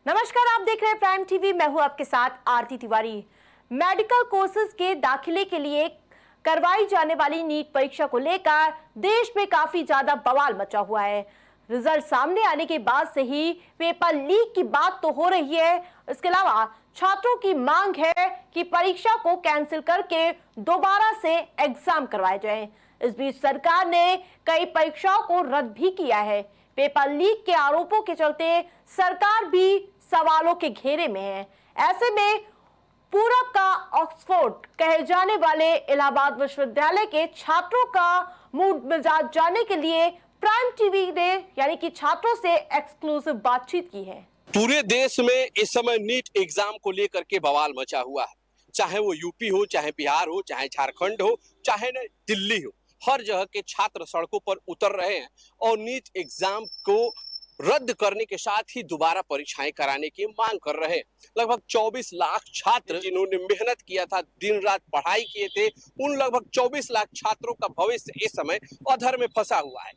नमस्कार, आप देख रहे हैं प्राइम टीवी। मैं हूं आपके साथ आरती तिवारी। मेडिकल कोर्सेज के दाखिले के लिए करवाई जाने वाली नीट परीक्षा को लेकर देश में काफी ज्यादा बवाल मचा हुआ है। रिजल्ट सामने आने के बाद से ही पेपर लीक की बात तो हो रही है। इसके अलावा छात्रों की मांग है कि परीक्षा को कैंसिल करके दोबारा से एग्जाम करवाए जाएं। इस बीच सरकार ने कई परीक्षाओं को रद्द भी किया है। पेपर लीक के आरोपों के चलते सरकार भी सवालों के घेरे में है। ऐसे में पूरब का ऑक्सफोर्ड कहे जाने वाले इलाहाबाद विश्वविद्यालय के छात्रों का मूड मिजाज जानने के लिए प्राइम टीवी ने यानी कि छात्रों से एक्सक्लूसिव बातचीत की है। पूरे देश में इस समय नीट एग्जाम को लेकर के बवाल मचा हुआ है। चाहे वो यूपी हो, चाहे बिहार हो, चाहे झारखंड हो, चाहे दिल्ली हो, हर जगह के छात्र सड़कों पर उतर रहे हैं और नीट एग्जाम को रद्द करने के साथ ही दोबारा परीक्षाएं कराने की मांग कर रहे हैं। लगभग 24 लाख छात्र जिन्होंने मेहनत किया था, दिन रात पढ़ाई किए थे, उन लगभग 24 लाख छात्रों का भविष्य इस समय अधर में फंसा हुआ है।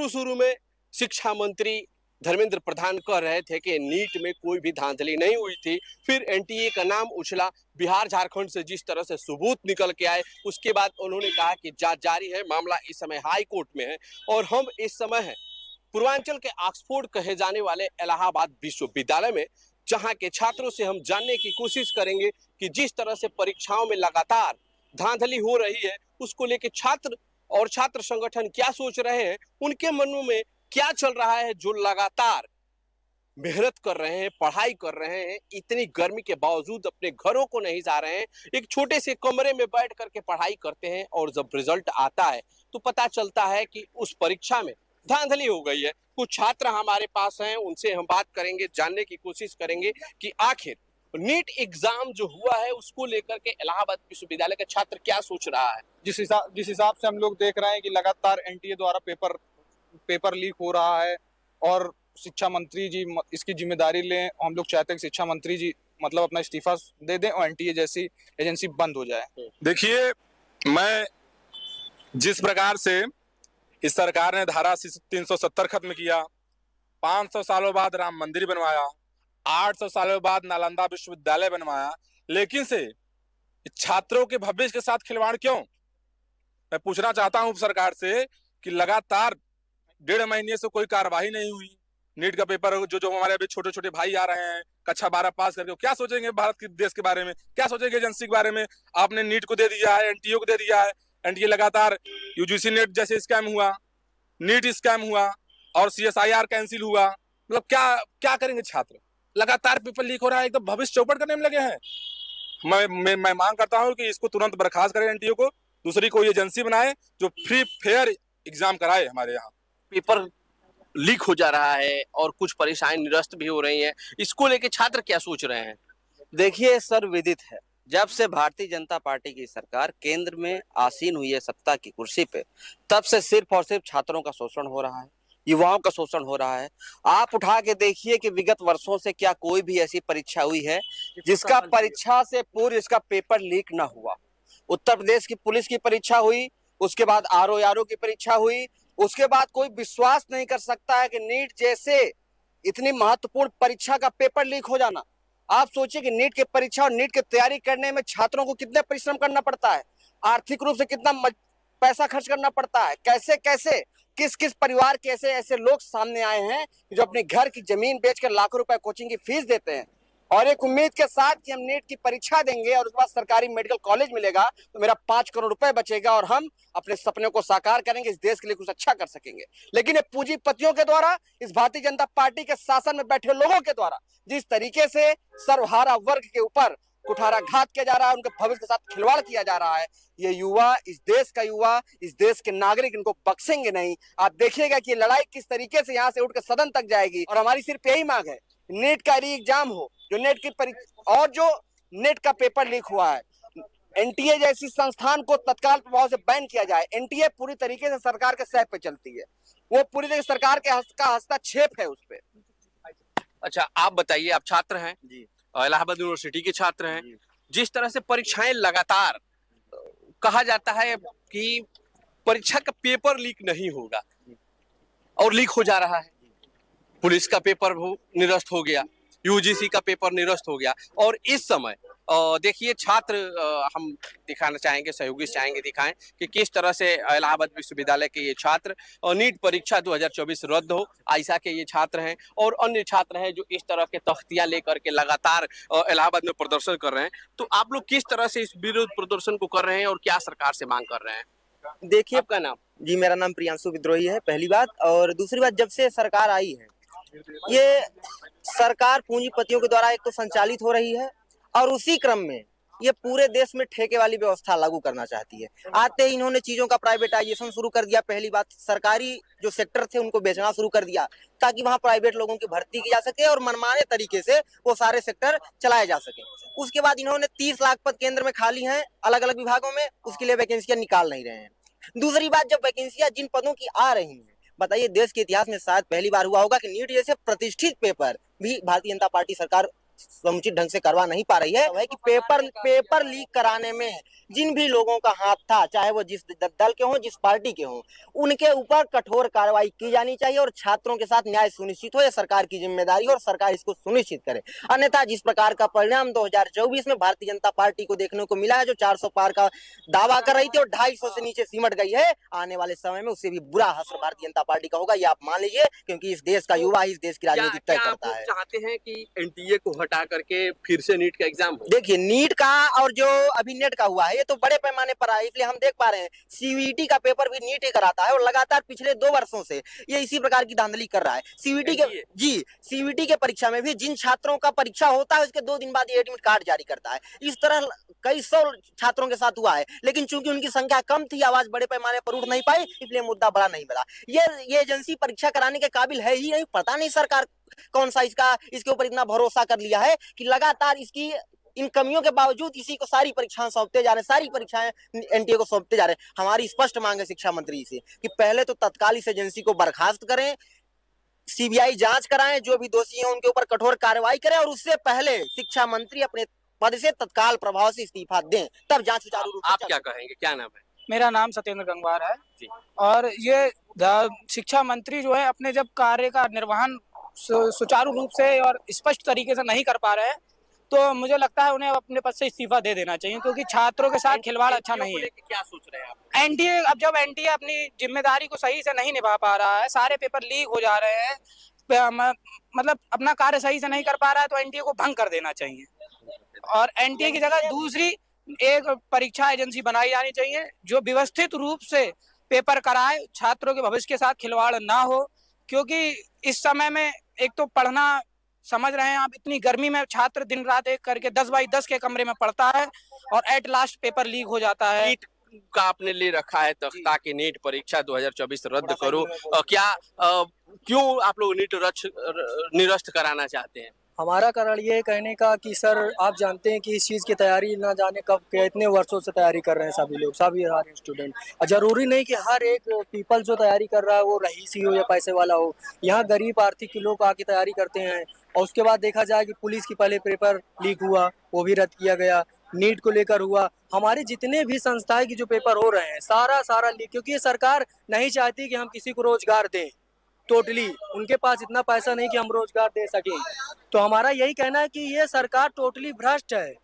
शुरू में शिक्षा मंत्री धर्मेंद्र प्रधान कह रहे थे कि नीट में कोई भी धांधली नहीं हुई थी। फिर एनटीए का नाम उछला, बिहार झारखंड से जिस तरह से सबूत निकल के आए, उसके बाद उन्होंने कहा कि जांच जारी है, मामला इस समय हाई कोर्ट में है और हम इस समय हैं पूर्वांचल के ऑक्सफोर्ड कहे जाने वाले इलाहाबाद विश्वविद्यालय में, जहां के छात्रों से हम जानने की कोशिश करेंगे कि जिस तरह से परीक्षाओं में लगातार धांधली हो रही है उसको लेकर छात्र और छात्र संगठन क्या सोच रहे हैं, उनके मनों में क्या चल रहा है। जो लगातार मेहनत कर रहे हैं, पढ़ाई कर रहे हैं, इतनी गर्मी के बावजूद अपने घरों को नहीं जा रहे हैं, एक छोटे से कमरे में बैठ करके पढ़ाई करते हैं और जब रिजल्ट आता है तो पता चलता है कि उस परीक्षा में धांधली हो गई है। कुछ छात्र हमारे पास हैं, उनसे हम बात करेंगे, जानने की कोशिश करेंगे कि आखिर नीट एग्जाम जो हुआ है उसको लेकर के इलाहाबाद विश्वविद्यालय का छात्र क्या सोच रहा है। जिस हिसाब से हम लोग देख रहे हैं कि लगातार एनटीए द्वारा पेपर लीक हो रहा है और शिक्षा मंत्री जी इसकी जिम्मेदारी लें। हम लोग चाहते हैं कि शिक्षा मंत्री जी मतलब अपना इस्तीफा दे दें और एनटीए जैसी एजेंसी बंद हो जाए। देखिए, मैं जिस प्रकार से इस सरकार ने धारा 370 खत्म किया, 500 सालों बाद राम मंदिर बनवाया, 800 सालों बाद नालंदा विश्वविद्यालय बनवाया, लेकिन से छात्रों के भविष्य के साथ खिलवाड़ क्यों? मैं पूछना चाहता हूं सरकार से कि लगातार 1.5 महीने से कोई कार्रवाई नहीं हुई। नीट का पेपर जो हमारे अभी छोटे छोटे भाई आ रहे हैं कक्षा 12 पास करके, क्या सोचेंगे भारत के देश के बारे में, क्या सोचेंगे एजेंसी के बारे में? आपने नीट को दे दिया है, एनटीए को दे दिया है। एनटीए लगातार यूजीसी नेट जैसे स्कैम हुआ, नीट स्कैम हुआ और सीएसआईआर कैंसिल हुआ। मतलब क्या करेंगे छात्र? लगातार पेपर लीक हो रहा है, एकदम भविष्य चौपट करने में लगे हैं। मैं मांग करता हूँ कि इसको तुरंत बर्खास्त करें, एनटीए को, दूसरी कोई एजेंसी बनाए जो फ्री फेयर एग्जाम कराए हमारे यहाँ। पेपर लीक हो जा रहा है और कुछ परेशानी निरस्त भी हो रही हैं, इसको लेके छात्र क्या सोच रहे हैं? देखिए सर, विदित है जब से भारतीय जनता पार्टी की सरकार केंद्र में आसीन हुई है सत्ता की कुर्सी पे, तब से सिर्फ और सिर्फ छात्रों का शोषण हो रहा है, युवाओं का शोषण हो रहा है। आप उठा के देखिए कि विगत वर्षों से क्या कोई भी ऐसी परीक्षा हुई है जिसका परीक्षा से पूर्व इसका पेपर लीक ना हुआ। उत्तर प्रदेश की पुलिस की परीक्षा हुई, उसके बाद आरओ की परीक्षा हुई, उसके बाद कोई विश्वास नहीं कर सकता है कि नीट जैसे इतनी महत्वपूर्ण परीक्षा का पेपर लीक हो जाना। आप सोचिए कि नीट की परीक्षा और नीट की तैयारी करने में छात्रों को कितना परिश्रम करना पड़ता है, आर्थिक रूप से कितना पैसा खर्च करना पड़ता है, कैसे कैसे किस परिवार के ऐसे लोग सामने आए हैं जो अपने घर की जमीन बेचकर लाखों रुपए कोचिंग की फीस देते हैं और एक उम्मीद के साथ कि हम नीट की परीक्षा देंगे और उसके बाद सरकारी मेडिकल कॉलेज मिलेगा तो मेरा 5 करोड़ रुपए बचेगा और हम अपने सपने को साकार करेंगे, इस देश के लिए कुछ अच्छा कर सकेंगे। लेकिन ये पूंजीपतियों के द्वारा, इस भारतीय जनता पार्टी के शासन में बैठे लोगों के द्वारा जिस तरीके से सर्वहारा वर्ग के ऊपर कुठाराघात किया जा रहा है, उनके भविष्य के साथ खिलवाड़ किया जा रहा है, ये युवा, इस देश का युवा, इस देश के नागरिक इनको बख्शेंगे नहीं। आप देखिएगा कि ये लड़ाई किस तरीके से यहाँ से उठ के सदन तक जाएगी और हमारी सिर्फ यही मांग है, नीट का री एग्जाम हो, जो नेट की परीक्षा और जो नेट का पेपर लीक हुआ है, एनटीए जैसी संस्थान को तत्काल प्रभाव से बैन किया जाए। एनटीए पूरी तरीके से सरकार के सह पे चलती है, वो पूरी तरीके से सरकार के हस्तक्षेप है उस पे। अच्छा, आप बताइए, आप छात्र हैं जी, इलाहाबाद यूनिवर्सिटी के छात्र हैं। जिस तरह से परीक्षाएं लगातार कहा जाता है कि परीक्षा का पेपर लीक नहीं होगा और लीक हो जा रहा है, पुलिस का पेपर निरस्त हो गया, यूजीसी का पेपर निरस्त हो गया। और इस समय देखिए छात्र हम दिखाना चाहेंगे, सहयोगी चाहेंगे दिखाएं कि किस तरह से इलाहाबाद विश्वविद्यालय के ये छात्र नीट परीक्षा 2024 रद्द हो, आइसा के ये छात्र हैं और अन्य छात्र हैं जो इस तरह के तख्तियां लेकर के लगातार इलाहाबाद में प्रदर्शन कर रहे हैं। तो आप लोग किस तरह से इस विरोध प्रदर्शन को कर रहे हैं और क्या सरकार से मांग कर रहे हैं? देखिए, आपका नाम? जी मेरा नाम प्रियांशु विद्रोही है, पहली बात। और दूसरी बात, जब से सरकार आई है ये सरकार पूंजीपतियों के द्वारा एक तो संचालित हो रही है और उसी क्रम में ये पूरे देश में ठेके वाली व्यवस्था लागू करना चाहती है। आते ही इन्होंने चीजों का प्राइवेटाइजेशन शुरू कर दिया। पहली बात, सरकारी जो सेक्टर थे उनको बेचना शुरू कर दिया ताकि वहां प्राइवेट लोगों की भर्ती की जा सके और मनमाने तरीके से वो सारे सेक्टर चलाए जा सके। उसके बाद इन्होंने 30 लाख पद केंद्र में खाली हैं अलग अलग विभागों में, उसके लिए वैकेंसियां निकाल नहीं रहे हैं। दूसरी बात, जब वैकेंसियां जिन पदों की आ रही हैं, बताइए देश के इतिहास में शायद पहली बार हुआ होगा कि नीट जैसे प्रतिष्ठित पेपर भी भारतीय जनता पार्टी सरकार समुचित ढंग से करवा नहीं पा रही है कि पेपर लीक कराने में जिन भी लोगों का हाथ था, चाहे वो जिस दल के हों, जिस पार्टी के हों, उनके ऊपर कठोर कार्रवाई की जानी चाहिए और छात्रों के साथ न्याय सुनिश्चित हो। यह सरकार की जिम्मेदारी और सरकार इसको सुनिश्चित करे। अन्यथा जिस प्रकार का परिणाम 2024 में भारतीय जनता पार्टी को देखने को मिला है, जो 400 पार का दावा कर रही थी और 250 से नीचे सिमट गई है, आने वाले समय में उससे भी बुरा असर भारतीय जनता पार्टी का होगा, ये आप मान लीजिए, क्योंकि इस देश का युवा इस देश की राजनीति तय करता है। चाहते हैं कि एनटीए को हटा करके फिर से नीट का एग्जाम हो? देखिए, नीट का और जो अभी नेट का हुआ है ये तो बड़े पैमाने पर है, इसलिए हम देख पा रहे हैं सीयूईटी का पेपर भी नीट ही कराता है और लगातार पिछले 2 वर्षों से ये इसी प्रकार की धांधली कर रहा है। सीयूईटी के परीक्षा में भी जिन छात्रों का परीक्षा होता है उसके 2 दिन बाद ये एडमिट कार्ड जारी करता है। इस तरह कई 100 छात्रों के साथ हुआ है, लेकिन चूंकि उनकी संख्या कम थी, आवाज बड़े पैमाने पर उठ नहीं पाई, इसलिए मुद्दा बड़ा नहीं बना। ये एजेंसी परीक्षा कराने के काबिल है ही नहीं। पता नहीं सरकार कौन सा इसके ऊपर इतना भरोसा कर लिया है कि लगातार इसकी इन कमियों के बावजूद इसी को सारी परीक्षाएं सौंपते जा रहे हैं, सारी परीक्षाएं एनटीए को सौंपते जा रहे हैं। हमारी स्पष्ट मांग है शिक्षा मंत्री से कि पहले तो तत्काल इस एजेंसी को बर्खास्त करें, सीबीआई जांच कराएं, जो भी दोषी हैं उनके ऊपर कठोर कार्रवाई करें और उससे पहले शिक्षा मंत्री अपने पद से तत्काल प्रभाव से इस्तीफा दें, तब जांच सुचारू रूप से। आप क्या कहेंगे, क्या नाम है? मेरा नाम सत्येंद्र गंगवार है जी। और ये शिक्षा मंत्री जो है अपने जब कार्य का निर्वहन सुचारू रूप से और स्पष्ट तरीके से नहीं कर पा रहे हैं, तो मुझे लगता है उन्हें अपने पद से इस्तीफा दे देना चाहिए, क्योंकि छात्रों के साथ खिलवाड़ अच्छा नहीं है। क्या सोच रहे हैं आप? एनटीए, अब जब एनटीए अपनी जिम्मेदारी को सही से नहीं निभा पा रहा है, सारे पेपर लीक हो जा रहे हैं, मतलब अपना कार्य सही से नहीं कर पा रहा है, तो एनटीए को भंग कर देना चाहिए और एनटीए की जगह दूसरी एक परीक्षा एजेंसी बनाई जानी चाहिए जो व्यवस्थित रूप से पेपर कराए, छात्रों के भविष्य के साथ खिलवाड़ ना हो। क्योंकि इस समय में एक तो पढ़ना, समझ रहे हैं आप, इतनी गर्मी में छात्र दिन रात एक करके 10 बाई 10 के कमरे में पढ़ता है और एट लास्ट पेपर लीक हो जाता है। नीट का आपने ले रखा है तख्ता कि नीट परीक्षा 2024 रद्द करो, क्यों आप लोग नीट निरस्त कराना चाहते हैं? हमारा कारण ये है कहने का कि सर, आप जानते हैं कि इस चीज़ की तैयारी ना जाने कब कितने वर्षों से तैयारी कर रहे हैं सभी लोग, सभी सारे स्टूडेंट। और ज़रूरी नहीं कि हर एक पीपल जो तैयारी कर रहा है वो रईसी हो या पैसे वाला हो। यहाँ गरीब आर्थिक लोग आके तैयारी करते हैं और उसके बाद देखा जाए कि पुलिस की पहले पेपर लीक हुआ, वो भी रद्द किया गया। नीट को लेकर हुआ, हमारे जितने भी संस्थाएं की जो पेपर हो रहे हैं सारा लीक, क्योंकि ये सरकार नहीं चाहती कि हम किसी को रोजगार दें। टोटली उनके पास इतना पैसा नहीं कि हम रोजगार दे सके। तो हमारा यही कहना है कि ये सरकार टोटली भ्रष्ट है,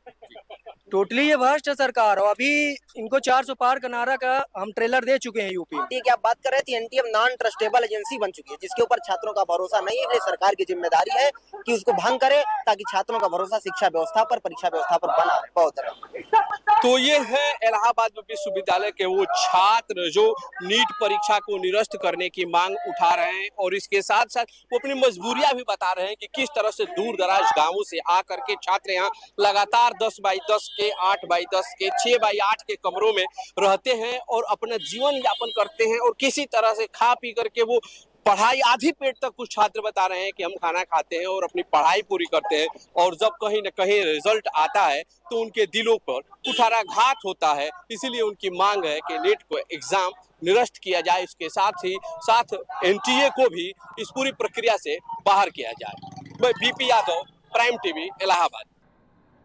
टोटली ये भ्रष्ट है सरकार। और अभी इनको 400 पार का नारा का हम ट्रेलर दे चुके हैं यूपी। ठीक है, आप बात कर रहे थे एनटीए नॉन ट्रस्टेबल एजेंसी बन चुकी है जिसके ऊपर छात्रों का भरोसा नहीं है, इसलिए सरकार की जिम्मेदारी है कि उसको भंग करे ताकि छात्रों का भरोसा शिक्षा व्यवस्था पर, परीक्षा व्यवस्था पर बना रहे। बहुत धन्यवाद। तो ये है इलाहाबाद विश्वविद्यालय के वो छात्र जो नीट परीक्षा को निरस्त करने की मांग उठा रहे हैं और इसके साथ साथ वो अपनी मजबूरियां भी बता रहे हैं कि किस तरह से दूर दराज गांवों से आकर के छात्र यहाँ लगातार 10 बाई 10 के, 8 बाई 10 के, 6 बाई 8 के कमरों में रहते हैं और अपना जीवन यापन करते हैं और किसी तरह से खा पी करके वो पढ़ाई आधी पेट तक कुछ छात्र बता रहे हैं कि हम खाना खाते हैं और अपनी पढ़ाई पूरी करते हैं और जब कहीं न कहीं रिजल्ट आता है तो उनके दिलों पर कुठाराघात होता है। इसीलिए उनकी मांग है कि नीट को एग्जाम निरस्त किया जाए, इसके साथ ही साथ एनटीए को भी इस पूरी प्रक्रिया से बाहर किया जाए। मैं BP Yadav, prime TV, Allahabad.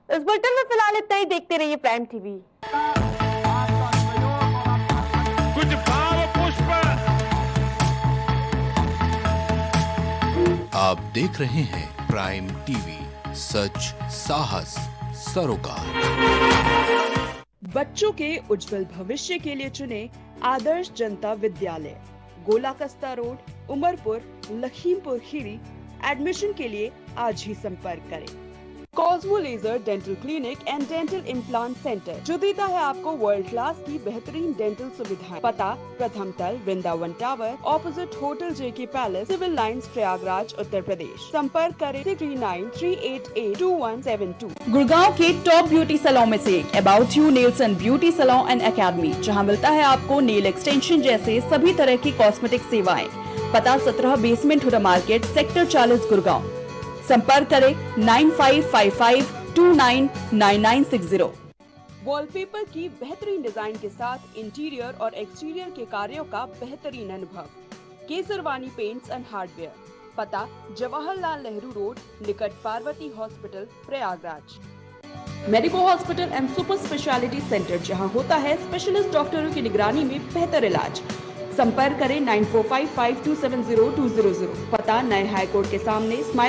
इस बुलेटिन में फिलहाल इतना ही। देखते रहिए प्राइम टीवी। कुछ भाव पुष्प। आप देख रहे हैं प्राइम टीवी। सच, साहस, सरोकार। बच्चों के उज्जवल भविष्य के लिए चुने आदर्श जनता विद्यालय, गोला कस्ता रोड, उमरपुर, लखीमपुर खीरी। एडमिशन के लिए आज ही संपर्क करें। Cosmo laser dental clinic and dental implant centre, जो देता है आपको वर्ल्ड क्लास की बेहतरीन डेंटल सुविधाएं। पता प्रथम तल, Vrindavan tower, opposite hotel JK palace, civil lines, Prayagraj, Uttar Pradesh. संपर्क करें 3938822172। गुड़गांव के टॉप ब्यूटी सैलून में से एक about you nails and beauty salon and academy, जहां मिलता है आपको नेल एक्सटेंशन जैसे सभी तरह की कॉस्मेटिक सेवाएं। पता 17 basement Huda market, sector 40, Gurgaon. संपर्क करें 9555299960। वॉलपेपर की बेहतरीन डिजाइन के साथ इंटीरियर और एक्सटीरियर के कार्यों का बेहतरीन अनुभव। Kesarwani paints and hardware. पता जवाहरलाल नेहरू रोड, निकट Parvati hospital, Prayagraj. Medico hospital and super speciality centre, जहां होता है स्पेशलिस्ट डॉक्टरों की निगरानी में बेहतर इलाज। संपर्क करें 9455270200। पता नए हाईकोर्ट के सामने, स्माइल